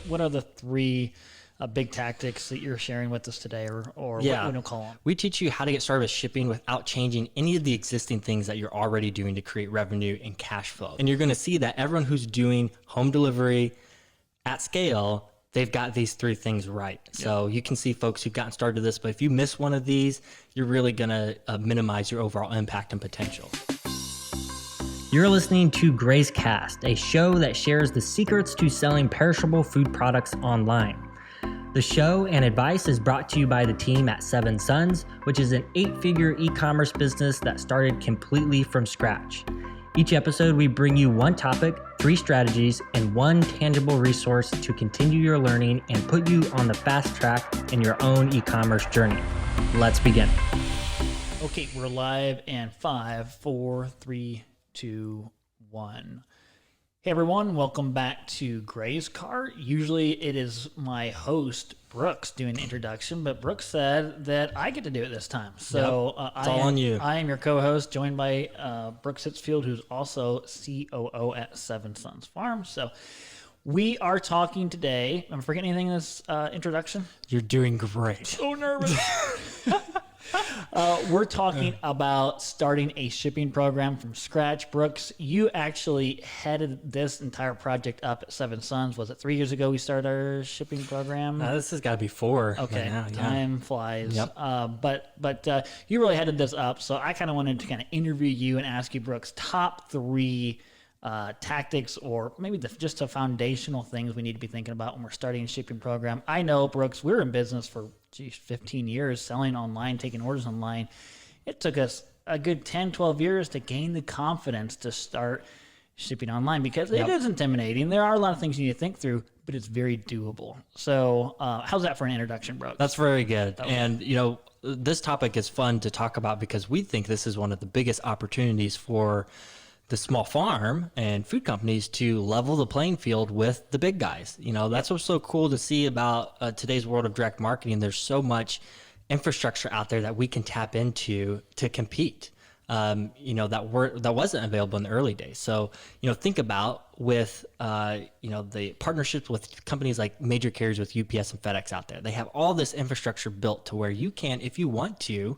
what are the three big tactics that you're sharing with us today, or Yeah. what do you call them? We teach you how to get started with shipping without changing any of the existing things that you're already doing to create revenue and cash flow. And you're going to see that everyone who's doing home delivery at scale, they've got these three things right. So you can see folks who've gotten started with this, but if you miss one of these, you're really going to minimize your overall impact and potential. You're listening to Gray's Cast, a show that shares the secrets to selling perishable food products online. The show and advice is brought to you by the team at Seven Sons, which is an 8-figure e-commerce business that started completely from scratch. Each episode, we bring you one topic, 3 strategies, and one tangible resource to continue your learning and put you on the fast track in your own e-commerce journey. Let's begin. Okay, we're live in 5, 4, 3, 2, 1. Hey everyone, welcome back to Gray's Cart. Usually it is my host, Brooks, doing the introduction, but Brooks said that I get to do it this time. So it's all on you. I am your co-host, joined by Brooks Hitzfield, who's also COO at Seven Sons Farm. So we are talking today. Am I forgetting anything in this introduction? You're doing great. So nervous. We're talking about starting a shipping program from scratch. Brooks, you actually headed this entire project up at Seven Sons. Was it 3 years ago we started our shipping program? This has got to be 4. Okay, now, time flies. Yep. But you really headed this up, so I kind of wanted to kind of interview you and ask you, Brooks, top 3 tactics, or maybe just the foundational things we need to be thinking about when we're starting a shipping program. I know, Brooks, we're in business for 15 years, selling online, taking orders online. It took us a good 10, 12 years to gain the confidence to start shipping online, because it is intimidating. There are a lot of things you need to think through, but it's very doable. So how's that for an introduction, Brooks? That's very good. And, you know, this topic is fun to talk about because we think this is one of the biggest opportunities for the small farm and food companies to level the playing field with the big guys. You know, that's what's so cool to see about today's world of direct marketing. There's so much infrastructure out there that we can tap into to compete, you know, that wasn't available in the early days. So, you know, think about with, you know, the partnerships with companies like major carriers with UPS and FedEx out there. They have all this infrastructure built to where you can, if you want to,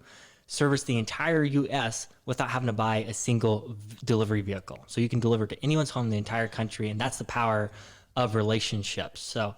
service the entire U.S. without having to buy a single delivery vehicle. So you can deliver to anyone's home in the entire country, and that's the power of relationships. So,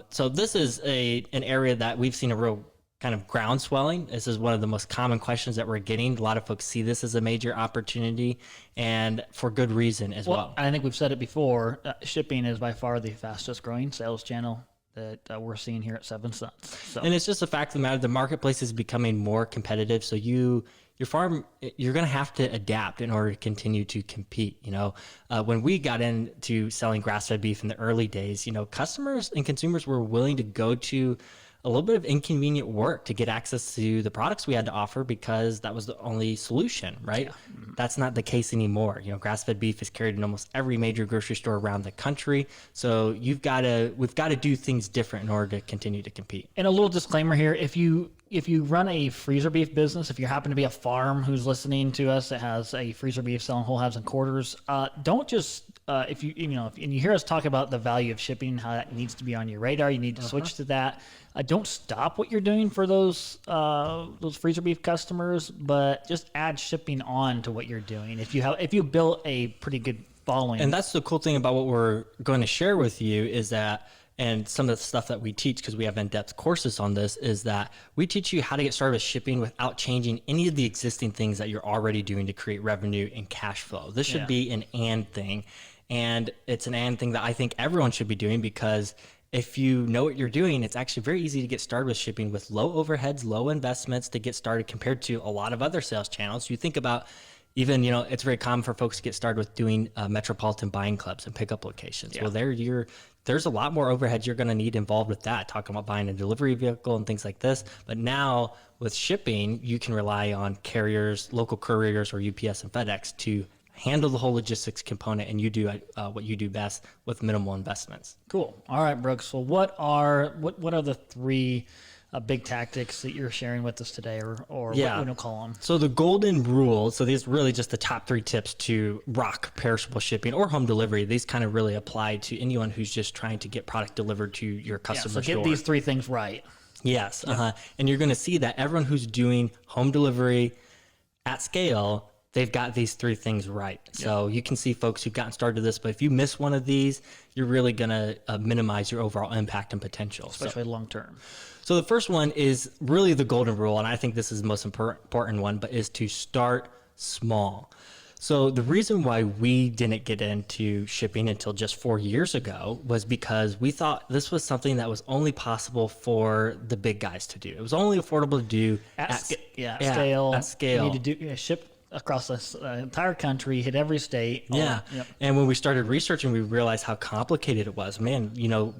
so this is an area that we've seen a real kind of ground swelling. This is one of the most common questions that we're getting. A lot of folks see this as a major opportunity, and for good reason as well. I think we've said it before. Shipping is by far the fastest growing sales channel that we're seeing here at Seven Sons. So. And it's just a fact of the matter, the marketplace is becoming more competitive. So your farm, you're going to have to adapt in order to continue to compete. You know, when we got into selling grass-fed beef in the early days, you know, customers and consumers were willing to go to a little bit of inconvenient work to get access to the products we had to offer because that was the only solution, right? Yeah. That's not the case anymore. You know, grass-fed beef is carried in almost every major grocery store around the country. So we've got to do things different in order to continue to compete. And a little disclaimer here, if you run a freezer beef business, if you happen to be a farm who's listening to us that has a freezer beef selling whole halves and quarters, don't just if you hear us talk about the value of shipping, how that needs to be on your radar, you need to switch to that. Don't stop what you're doing for those freezer beef customers, but just add shipping on to what you're doing. If you built a pretty good following. And that's the cool thing about what we're going to share with you is that, and some of the stuff that we teach, because we have in-depth courses on this, is that we teach you how to get started with shipping without changing any of the existing things that you're already doing to create revenue and cash flow. This should be an and thing. And it's an and thing that I think everyone should be doing, because if you know what you're doing, it's actually very easy to get started with shipping with low overheads, low investments to get started compared to a lot of other sales channels. You think about even, you know, it's very common for folks to get started with doing metropolitan buying clubs and pickup locations. Well, there's a lot more overhead you're going to need involved with that, talking about buying a delivery vehicle and things like this. But now with shipping, you can rely on carriers, local couriers, or UPS and FedEx to handle the whole logistics component, and you do what you do best with minimal investments. Cool. All right, Brooks. So what are the 3 big tactics that you're sharing with us today, or Yeah. what we don't call them? So the golden rule, so these really just the top 3 tips to rock perishable shipping or home delivery. These kind of really apply to anyone who's just trying to get product delivered to your Yeah, customer's so get door. these 3 things right. Yes. And you're going to see that everyone who's doing home delivery at scale, they've got these 3 things right. So you can see folks who've gotten started this, but if you miss one of these, you're really going to minimize your overall impact and potential. Especially long term. So the first one is really the golden rule, and I think this is the most important one, but is to start small. So the reason why we didn't get into shipping until just 4 years ago was because we thought this was something that was only possible for the big guys to do. It was only affordable to do At scale. At scale. You need to ship across the entire country, hit every state. Yeah. Yep. And when we started researching, we realized how complicated it was. Man,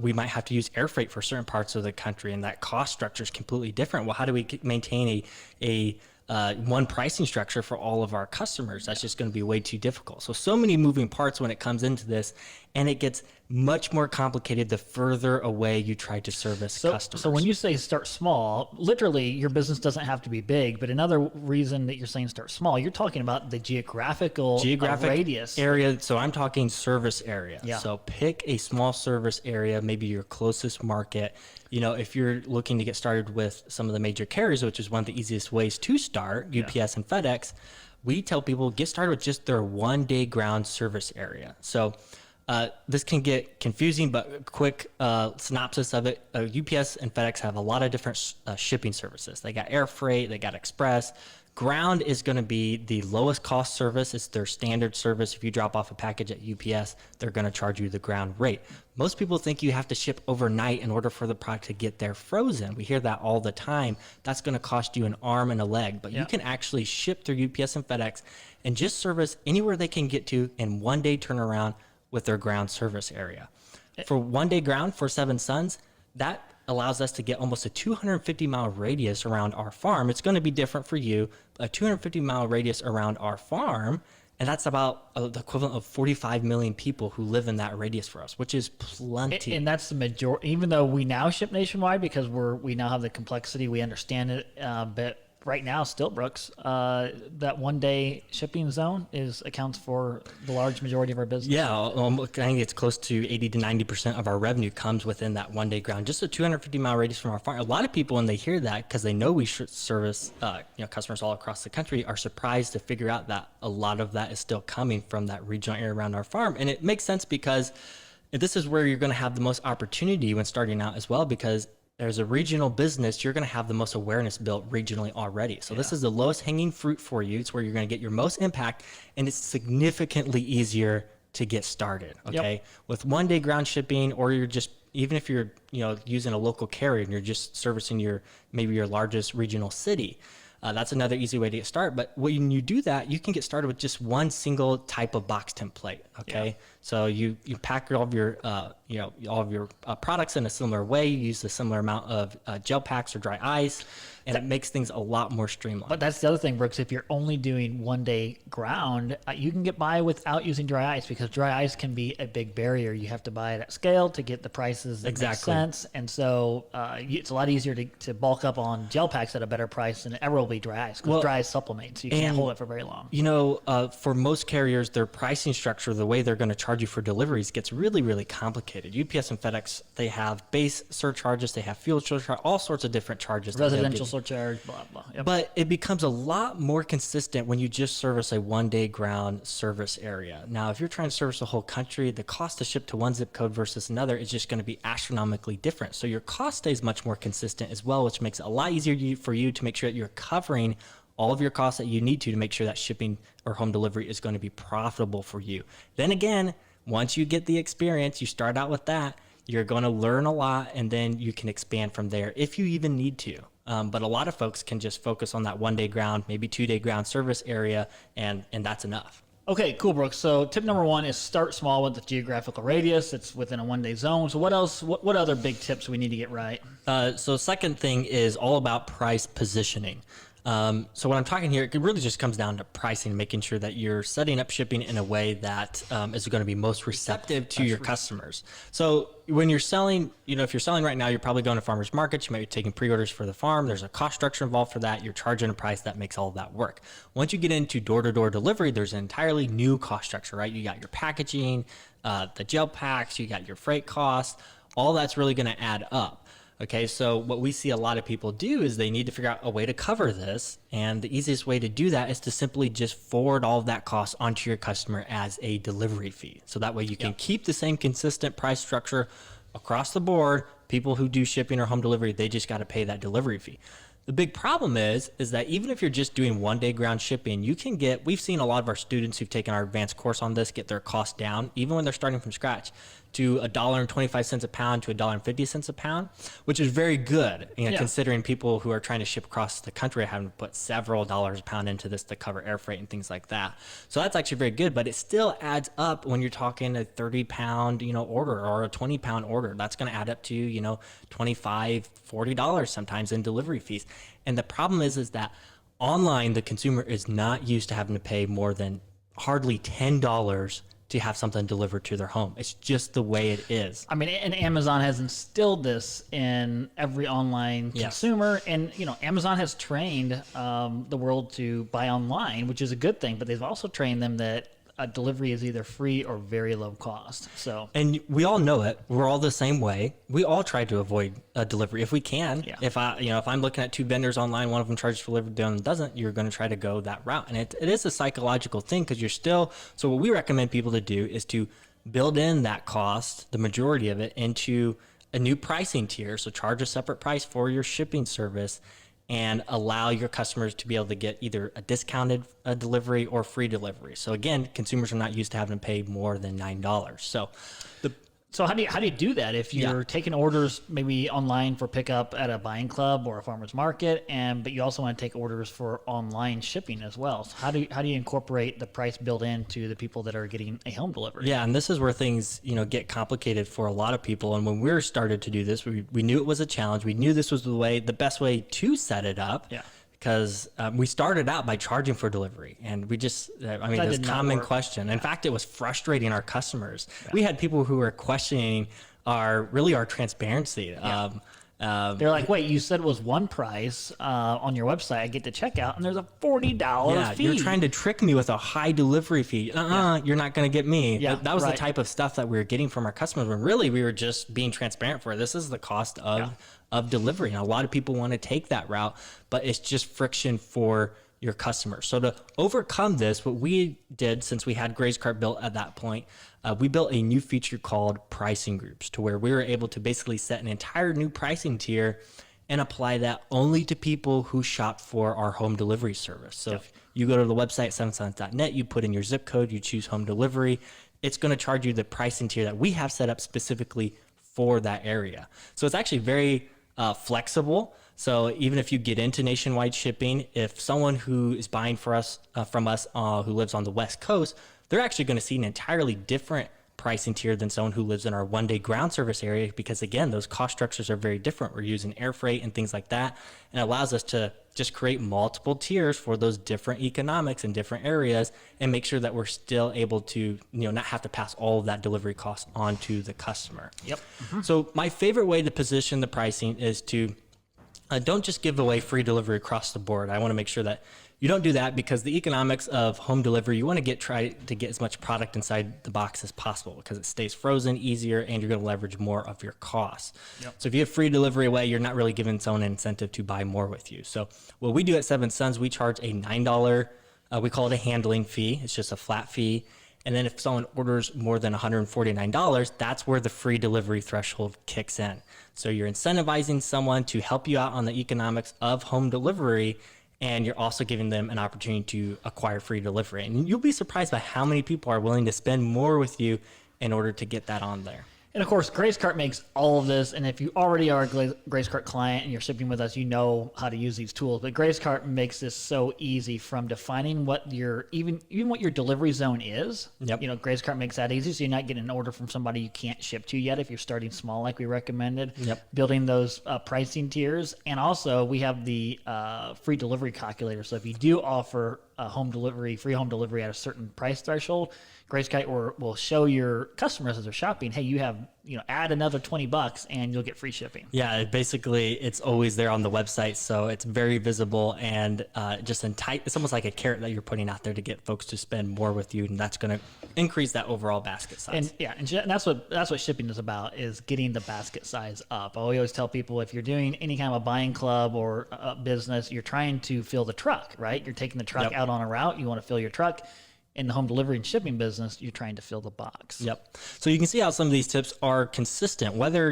we might have to use air freight for certain parts of the country, and that cost structure is completely different. Well, how do we maintain a one pricing structure for all of our customers? That's just going to be way too difficult. So many moving parts when it comes into this, and it gets much more complicated the further away you try to service customers. So when you say start small, literally your business doesn't have to be big, but another reason that you're saying start small, you're talking about the geographic radius. area. So I'm talking service area. Yeah. So pick a small service area, maybe your closest market. If you're looking to get started with some of the major carriers, which is one of the easiest ways to start, UPS and FedEx, we tell people get started with just their 1-day ground service area. So this can get confusing, but a quick synopsis of it. UPS and FedEx have a lot of different shipping services. They got air freight, they got express. Ground is going to be the lowest cost service. It's their standard service. If you drop off a package at UPS, they're going to charge you the ground rate. Most people think you have to ship overnight in order for the product to get there frozen. We hear that all the time. That's going to cost you an arm and a leg, but you can actually ship through UPS and FedEx and just service anywhere they can get to in 1-day turnaround with their ground service area. For 1-day ground for Seven Sons, that allows us to get almost a 250-mile radius around our farm. It's going to be different for you, a 250-mile radius around our farm, and that's about the equivalent of 45 million people who live in that radius for us, which is plenty. And that's the majority, even though we now ship nationwide because we now have the complexity, we understand it, but right now, still, Brooks, that 1-day shipping zone accounts for the large majority of our business. Yeah, I think it's close to 80 to 90% of our revenue comes within that 1-day ground, just a 250-mile radius from our farm. A lot of people, when they hear that, because they know we should service customers all across the country, are surprised to figure out that a lot of that is still coming from that regional area around our farm. And it makes sense because this is where you're going to have the most opportunity when starting out as well, because there's a regional business, you're going to have the most awareness built regionally already. So this is the lowest hanging fruit for you. It's where you're going to get your most impact, and it's significantly easier to get started. Okay. With 1-day ground shipping, or even if you're, using a local carrier and you're just servicing maybe your largest regional city, that's another easy way to get started. But when you do that, you can get started with just one single type of box template. Okay. Yeah. So you pack all of your products in a similar way. You use a similar amount of gel packs or dry ice, and it makes things a lot more streamlined. But that's the other thing, Brooks. If you're only doing 1-day ground, you can get by without using dry ice, because dry ice can be a big barrier. You have to buy it at scale to get the prices that make sense. And so it's a lot easier to bulk up on gel packs at a better price than it ever will be dry ice, because dry ice supplements. You can't hold it for very long. For most carriers, their pricing structure, the way they're going to charge you for deliveries, gets really, really complicated. UPS and FedEx, they have base surcharges, they have fuel surcharge, all sorts of different charges. Residential surcharge, blah, blah. Yep. But it becomes a lot more consistent when you just service a 1-day ground service area. Now, if you're trying to service the whole country, the cost to ship to one zip code versus another is just going to be astronomically different. So your cost stays much more consistent as well, which makes it a lot easier for you to make sure that you're covering all of your costs that you need to make sure that shipping or home delivery is going to be profitable for you. Then again, once you get the experience, you start out with that, you're going to learn a lot, and then you can expand from there if you even need to. But a lot of folks can just focus on that 1-day ground, maybe 2-day ground service area, and that's enough. Okay, cool, Brooks. So tip number 1 is start small with the geographical radius. It's within a 1-day zone. So what else? What other big tips we need to get right? So second thing is all about price positioning. So what I'm talking here, it really just comes down to pricing, making sure that you're setting up shipping in a way that is going to be most receptive to your customers. So when you're selling, if you're selling right now, you're probably going to farmers markets. You might be taking pre-orders for the farm. There's a cost structure involved for that. You're charging a price that makes all of that work. Once you get into door-to-door delivery, there's an entirely new cost structure, right? You got your packaging, the gel packs, you got your freight costs. All that's really going to add up. Okay, so what we see a lot of people do is they need to figure out a way to cover this. And the easiest way to do that is to simply just forward all of that cost onto your customer as a delivery fee. So that way you can keep the same consistent price structure across the board. People who do shipping or home delivery, they just got to pay that delivery fee. The big problem is that even if you're just doing 1 day ground shipping, we've seen a lot of our students who've taken our advanced course on this get their cost down, even when they're starting from scratch, to $1.25 a pound to $1.50 a pound, which is very good, considering people who are trying to ship across the country are having to put several dollars a pound into this to cover air freight and things like that. So that's actually very good, but it still adds up when you're talking a 30-pound, order or a 20-pound order. That's going to add up to, $25, $40 sometimes in delivery fees. And the problem is that online, the consumer is not used to having to pay more than hardly $10 to have something delivered to their home. It's just the way it is. I mean, and Amazon has instilled this in every online consumer. And, Amazon has trained the world to buy online, which is a good thing. But they've also trained them that a delivery is either free or very low cost. So, and we all know it. We're all the same way. We all try to avoid a delivery if we can. Yeah. If I'm looking at 2 vendors online, one of them charges for delivery, the other one doesn't, you're going to try to go that route. And it is a psychological thing because so what we recommend people to do is to build in that cost, the majority of it, into a new pricing tier. So charge a separate price for your shipping service and allow your customers to be able to get either a discounted delivery or free delivery. So again, consumers are not used to having to pay more than $9. So how do you do that if you're taking orders maybe online for pickup at a buying club or a farmer's market, but you also want to take orders for online shipping as well? So how do you incorporate the price built into the people that are getting a home delivery? Yeah, and this is where things get complicated for a lot of people. And when we started to do this, we knew it was a challenge. We knew this was the best way to set it up. Yeah. Because we started out by charging for delivery, and we just, this common question. In fact, it was frustrating our customers. Yeah. We had people who were questioning our transparency. Yeah. They're like, wait, you said it was one price on your website. I get to checkout, and there's a $40 fee. You're trying to trick me with a high delivery fee. You're not going to get me. Yeah, that was the type of stuff that we were getting from our customers when really we were just being transparent for it. This is the cost of delivery. And a lot of people want to take that route, but it's just friction for your customers. So to overcome this, what we did, since we had Gray's Cart built at that point, we built a new feature called pricing groups, to where we were able to basically set an entire new pricing tier and apply that only to people who shop for our home delivery service. So if you go to the website, 7sons.net, you put in your zip code, you choose home delivery, it's going to charge you the pricing tier that we have set up specifically for that area. So it's actually very flexible. So even if you get into nationwide shipping, if someone who is buying from us who lives on the West Coast, they're actually going to see an entirely different pricing tier than someone who lives in our 1 day ground service area, because again, those cost structures are very different. We're using air freight and things like that, and it allows us to just create multiple tiers for those different economics in different areas and make sure that we're still able to not have to pass all of that delivery cost on to the customer. Yep. Mm-hmm. So my favorite way to position the pricing is to don't just give away free delivery across the board. I want to make sure that you don't do that, because the economics of home delivery, you want to try to get as much product inside the box as possible, because it stays frozen easier and you're going to leverage more of your costs. Yep. So if you have free delivery away, you're not really giving someone an incentive to buy more with you. So what we do at 7 Sons, we charge a $9, we call it a handling fee. It's just a flat fee. And then if someone orders more than $149, that's where the free delivery threshold kicks in. So you're incentivizing someone to help you out on the economics of home delivery, and you're also giving them an opportunity to acquire free delivery. And you'll be surprised by how many people are willing to spend more with you in order to get that on there. And of course, Gracecart makes all of this. And if you already are a Gracecart client and you're shipping with us, you know how to use these tools. But Gracecart makes this so easy, from defining what your even what your delivery zone is. Yep. You know, Gracecart makes that easy, so you're not getting an order from somebody you can't ship to yet if you're starting small, like we recommended. Yep. Building those pricing tiers, and also we have the free delivery calculator. So if you do offer free home delivery at a certain price threshold, Gracecart will show your customers as they're shopping, hey, you have, add another $20 and you'll get free shipping. Yeah, basically it's always there on the website, so it's very visible and it's almost like a carrot that you're putting out there to get folks to spend more with you, and that's going to increase that overall basket size. And that's what shipping is about, is getting the basket size up. I always tell people, if you're doing any kind of a buying club or a business, you're trying to fill the truck, right? You're taking the truck out on a route, you want to fill your truck. In the home delivery and shipping business, you're trying to fill the box. Yep. So you can see how some of these tips are consistent, whether,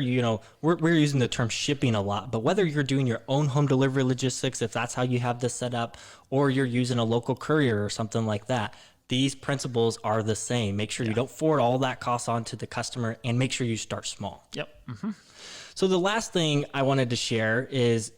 we're using the term shipping a lot, but whether you're doing your own home delivery logistics, if that's how you have this set up, or you're using a local courier or something like that, these principles are the same. Make sure you don't forward all that cost onto the customer, and make sure you start small. Yep. Mm-hmm. So the last thing I wanted to share is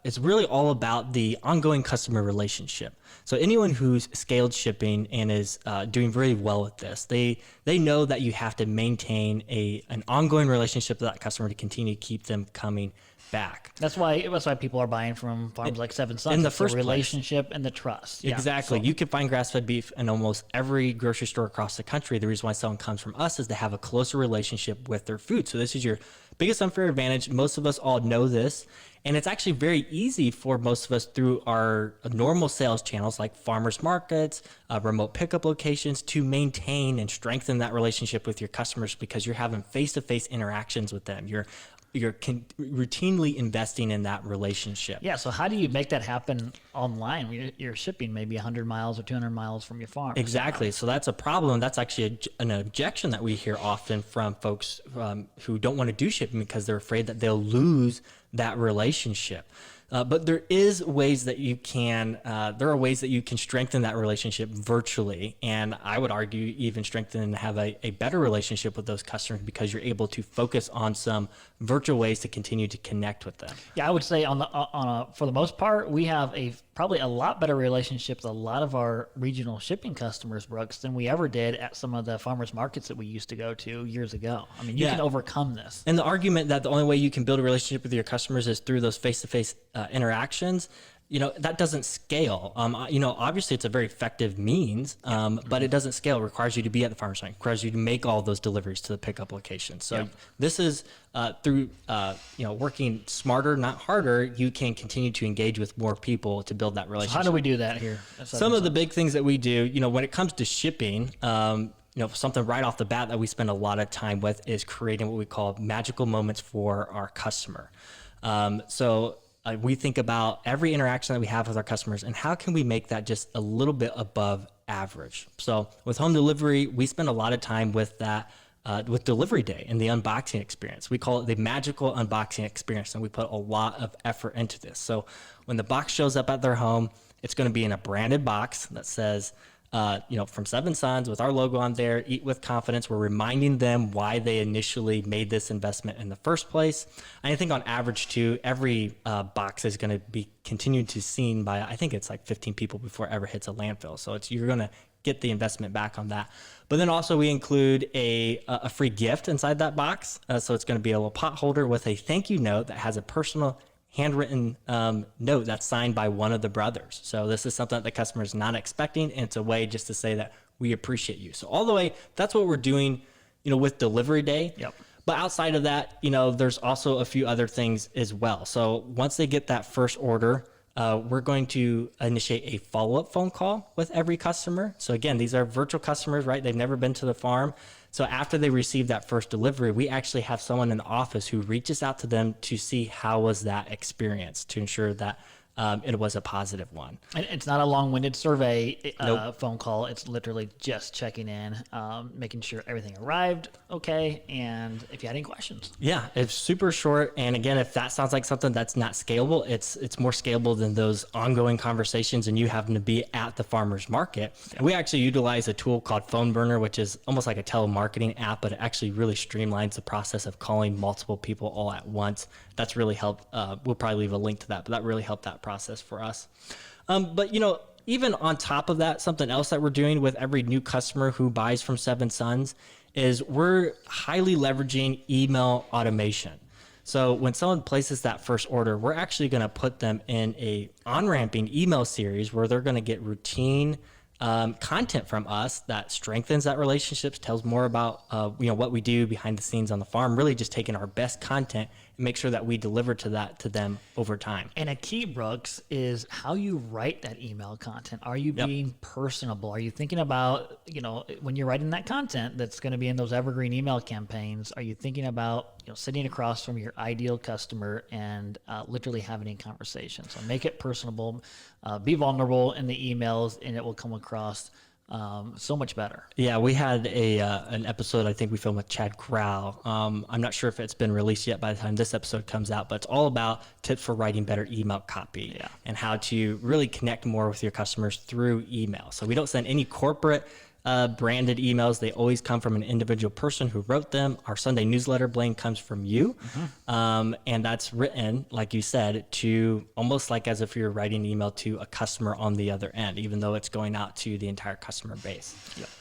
it's really all about the ongoing customer relationship. So anyone who's scaled shipping and is doing very well with this, they know that you have to maintain an ongoing relationship with that customer to continue to keep them coming back. That's why people are buying from farms like Seven Sons. In the it's first the relationship and the trust. Exactly. So, you can find grass-fed beef in almost every grocery store across the country. The reason why someone comes from us is to have a closer relationship with their food. So this is your biggest unfair advantage. Most of us all know this. And it's actually very easy for most of us through our normal sales channels like farmers markets, remote pickup locations, to maintain and strengthen that relationship with your customers, because you're having face-to-face interactions with them. You're routinely investing in that relationship. Yeah. So how do you make that happen online? You're shipping maybe 100 miles or 200 miles from your farm. Exactly. So that's a problem. That's actually an objection that we hear often from folks who don't want to do shipping because they're afraid that they'll lose that relationship. But there are ways that you can strengthen that relationship virtually. And I would argue even strengthen and have a better relationship with those customers, because you're able to focus on some virtual ways to continue to connect with them. Yeah, I would say for the most part, we have probably a lot better relationship with a lot of our regional shipping customers, Brooks, than we ever did at some of the farmers markets that we used to go to years ago. I mean, you can overcome this. And the argument that the only way you can build a relationship with your customers is through those face-to-face interactions, that doesn't scale. Obviously it's a very effective means, but it doesn't scale. It requires you to be at the farmer's market. It requires you to make all those deliveries to the pickup location. So this is through working smarter, not harder, you can continue to engage with more people to build that relationship. So how do we do that here? Some of the big things that we do, when it comes to shipping, something right off the bat that we spend a lot of time with is creating what we call magical moments for our customer. We think about every interaction that we have with our customers and how can we make that just a little bit above average. So with home delivery, we spend a lot of time with that, with delivery day and the unboxing experience. We call it the magical unboxing experience, and we put a lot of effort into this. So when the box shows up at their home, it's going to be in a branded box that says, from Seven Sons with our logo on there, eat with confidence. We're reminding them why they initially made this investment in the first place. And I think on average too, every box is going to be continued to seen by, I think it's like 15 people before it ever hits a landfill. So you're going to get the investment back on that. But then also we include a free gift inside that box. So it's going to be a little pot holder with a thank you note that has a personal handwritten note that's signed by one of the brothers. So this is something that the customer is not expecting, and it's a way just to say that we appreciate you. So all the way, that's what we're doing, with delivery day. Yep. But outside of that, there's also a few other things as well. So once they get that first order, we're going to initiate a follow-up phone call with every customer. So again, these are virtual customers, right? They've never been to the farm. So after they receive that first delivery, we actually have someone in the office who reaches out to them to see how was that experience, to ensure that it was a positive one. And it's not a long-winded survey Nope. phone call. It's literally just checking in, making sure everything arrived okay, and if you had any questions. Yeah, it's super short. And again, if that sounds like something that's not scalable, it's more scalable than those ongoing conversations and you having to be at the farmer's market. And we actually utilize a tool called Phone Burner, which is almost like a telemarketing app, but it actually really streamlines the process of calling multiple people all at once. That's really helped. We'll probably leave a link to that, but that really helped that process for us. But even on top of that, something else that we're doing with every new customer who buys from Seven Sons is we're highly leveraging email automation. So when someone places that first order, we're actually going to put them in a on-ramping email series where they're going to get routine content from us that strengthens that relationships, tells more about what we do behind the scenes on the farm, really just taking our best content and make sure that we deliver to them over time. And a key, Brooks, is how you write that email content. Are you being personable? Are you thinking about, when you're writing that content that's going to be in those evergreen email campaigns, are you thinking about, sitting across from your ideal customer and literally having a conversation? So make it personable, be vulnerable in the emails, and it will come across so much better. Yeah, we had an episode I think we filmed with Chad Grau. I'm not sure if it's been released yet by the time this episode comes out, but it's all about tips for writing better email copy and how to really connect more with your customers through email. So we don't send any corporate branded emails. They always come from an individual person who wrote them. Our Sunday newsletter, Blaine, comes from you. And that's written, like you said, to almost like as if you're writing an email to a customer on the other end, even though it's going out to the entire customer base.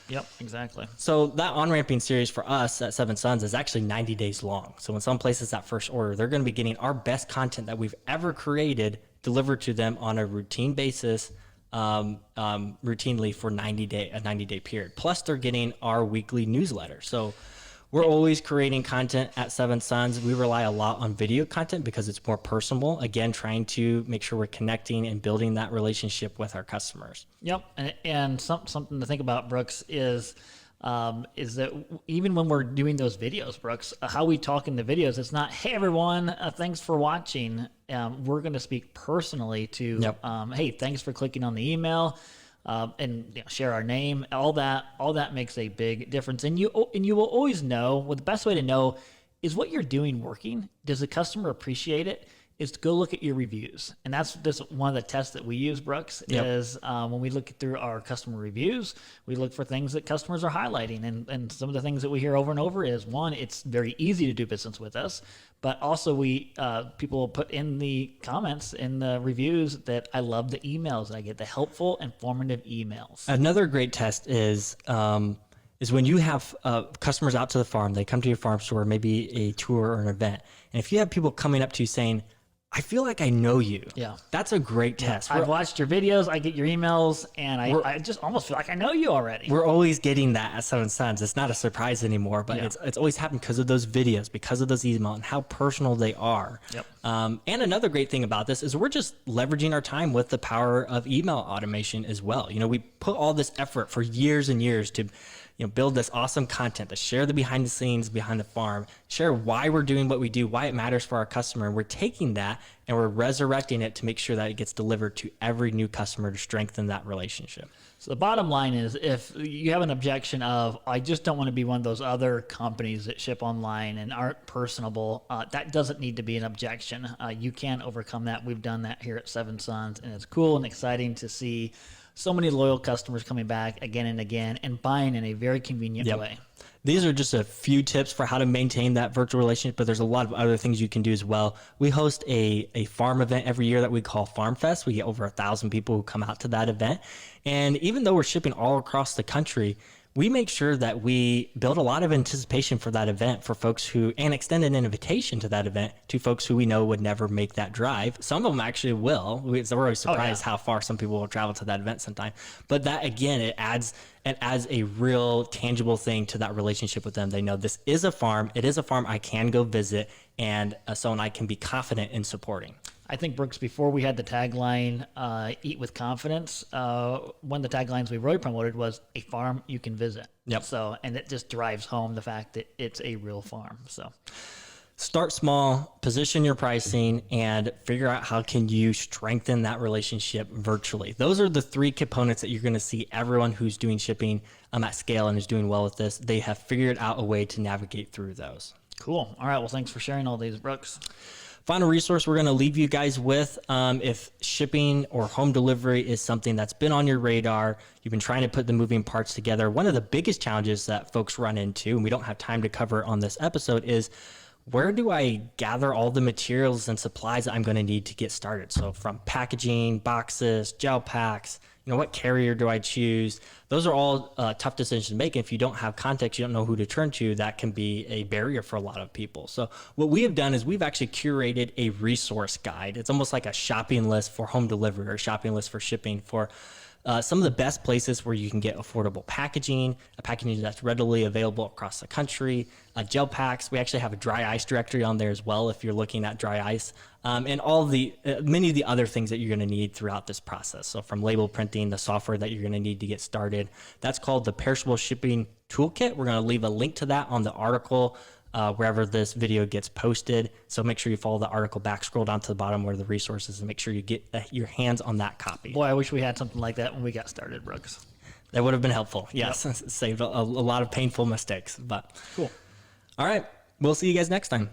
Yep, exactly. So that on-ramping series for us at Seven Sons is actually 90 days long. So when someone places that first order, they're going to be getting our best content that we've ever created delivered to them on a routine basis, routinely for a 90-day period. Plus they're getting our weekly newsletter. So we're always creating content at Seven Sons. We rely a lot on video content because it's more personal. Again, trying to make sure we're connecting and building that relationship with our customers. Yep. And something to think about, Brooks, is that even when we're doing those videos, Brooks, how we talk in the videos, it's not, hey, everyone, thanks for watching. We're going to speak personally to, hey, thanks for clicking on the email, and share our name. All that makes a big difference. And you will always know, well, the best way to know is what you're doing working. Does the customer appreciate it? Is to go look at your reviews. And that's just one of the tests that we use, Brooks, is when we look through our customer reviews, we look for things that customers are highlighting. And some of the things that we hear over and over is, one, it's very easy to do business with us, but also people will put in the comments, in the reviews, that I love the emails that I get, the helpful, informative emails. Another great test is when you have customers out to the farm, they come to your farm store, maybe a tour or an event. And if you have people coming up to you saying, I feel like I know you. Yeah. That's a great test. I've watched your videos, I get your emails, and I just almost feel like I know you already. We're always getting that at Seven Sons. It's not a surprise anymore, but it's always happened because of those videos, because of those emails, and how personal they are. Yep. And another great thing about this is we're just leveraging our time with the power of email automation as well. We put all this effort for years and years to build this awesome content, to share the behind the scenes behind the farm, share why we're doing what we do, why it matters for our customer. And we're taking that and we're resurrecting it to make sure that it gets delivered to every new customer to strengthen that relationship. So the bottom line is, if you have an objection of, I just don't want to be one of those other companies that ship online and aren't personable, that doesn't need to be an objection. You can overcome that. We've done that here at Seven Sons, and it's cool and exciting to see so many loyal customers coming back again and again and buying in a very convenient way. These are just a few tips for how to maintain that virtual relationship, but there's a lot of other things you can do as well. We host a farm event every year that we call Farm Fest. We get over 1,000 people who come out to that event. And even though we're shipping all across the country, we make sure that we build a lot of anticipation for that event for folks and extend an invitation to that event to folks who we know would never make that drive. Some of them actually will. We're always surprised how far some people will travel to that event sometime. But that, again, it adds a real tangible thing to that relationship with them. They know this is a farm. It is a farm I can go visit, and someone I can be confident in supporting. I think, Brooks, before we had the tagline, Eat with Confidence, one of the taglines we really promoted was a farm you can visit. Yep. So, and it just drives home the fact that it's a real farm. start small, position your pricing, and figure out how can you strengthen that relationship virtually. Those are the three components that you're going to see everyone who's doing shipping at scale and is doing well with this. They have figured out a way to navigate through those. Cool. All right. Well, thanks for sharing all these, Brooks. Final resource we're going to leave you guys with, if shipping or home delivery is something that's been on your radar, you've been trying to put the moving parts together. One of the biggest challenges that folks run into, and we don't have time to cover on this episode, is where do I gather all the materials and supplies that I'm going to need to get started? So from packaging, boxes, gel packs, what carrier do I choose? Those are all tough decisions to make. If you don't have context, you don't know who to turn to, that can be a barrier for a lot of people. So what we have done is we've actually curated a resource guide. It's almost like a shopping list for home delivery or a shopping list for shipping for some of the best places where you can get affordable packaging, a packaging that's readily available across the country, gel packs. We actually have a dry ice directory on there as well if you're looking at dry ice, and all the many of the other things that you're going to need throughout this process. So from label printing, the software that you're going to need to get started. That's called the Perishable Shipping Toolkit. We're going to leave a link to that on the article wherever this video gets posted. So make sure you follow the article back, scroll down to the bottom where the resources, and make sure you get your hands on that copy. Boy, I wish we had something like that when we got started, Brooks. That would have been helpful. Yes, yep. Saved a lot of painful mistakes. But cool. All right, we'll see you guys next time.